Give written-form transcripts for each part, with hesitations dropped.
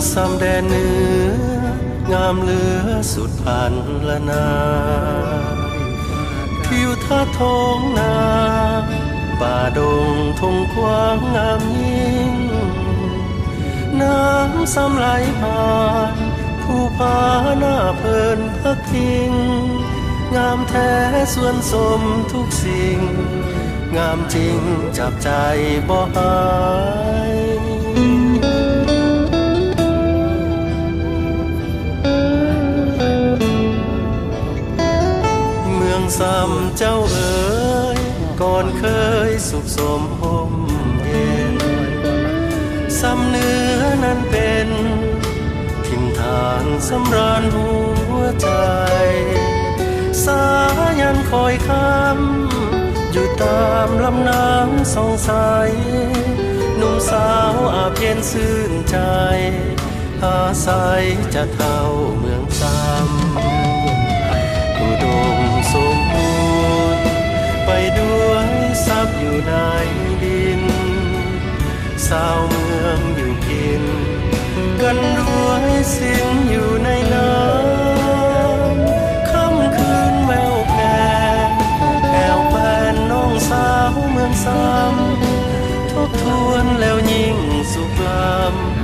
สำแดนเหนืองามเหลือสุดพันละนาทิวทัศน์ท้องนาป่าดงทงกว้างงามยิ่งน้ำซ้ำไหลผ่านภูผาหน้าเพลินพักพิงงามแท้ส่วนสมทุกสิ่งงามจริงจับใจบ่หายเมืองซ้ำเจ้าเอ๋ยก่อนเคยสุขสมห่มเย็นซ้ำเนื้อนั้นเป็นถิ่นฐานสำราญหัวใจสายันคอยคำอยู่ตามลำน้ำสองสายหนุ่มสาวอาบเย็นซื่นใจอาศัยจะเท่าเมืองซ้ำอุดมสมบูรณ์ไปด้วยทรัพย์อยู่ในดินสาวเมืองอยู่กินกันด้วยสิ่งอยู่ในน้ำค่ำคืนแววแก่แอวแฟนน้องสาวเมืองซ้ำทบทวนแล้วยิ่งสุขล้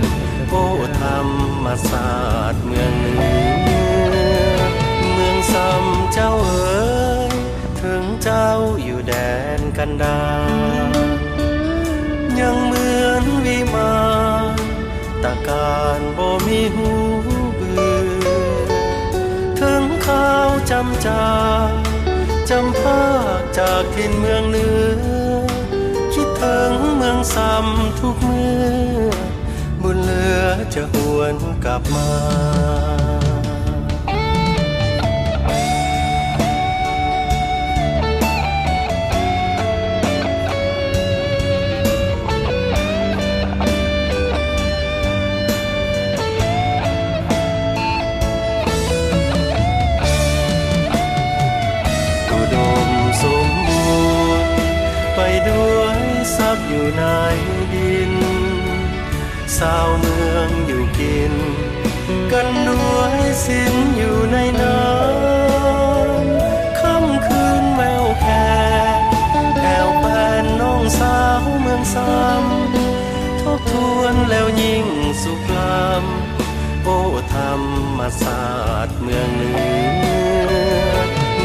ำโอ้ธรรมศาสตร์เมืองเหนือเมืองซ้ำเจ้าเอ๋ยถึงเจ้าอยู่แดนกันดารยังเหมือนวิมานตะการบ่มีหูเบื่อถึงข้าวจำจาจำภาคจากถิ่นเมืองเหนือคิดถึงเมืองซ้ำทุกเมื่อบุญเหลือจะหวนกลับมาด้วยทรัพย์อยู่ในดินสาวเมืองอยู่กินกันด้วยสินอยู่ในน้ำค่ำคืนแววแค่แอวแฟนน้องสาวเมืองซ้ำทบทวนแล้วยิ่งสุขล้ำโอ้ธรรมศาสตร์เมืองเหนือ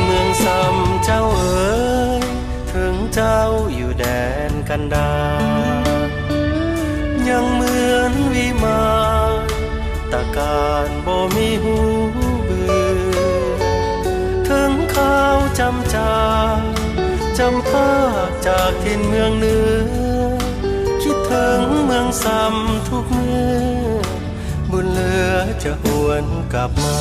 เมืองซ้ำเจ้าเอ๋ยถึงเจ้าอยู่แดนกันดารยังเหมือนวิมานตะการบ่มีหูเบื่อถึงข้าวจำจาจำภาคจากถิ่นเมืองเหนือคิดถึงเมืองซ้ำทุกเมื่อบุญเหลือจะหวนกลับมา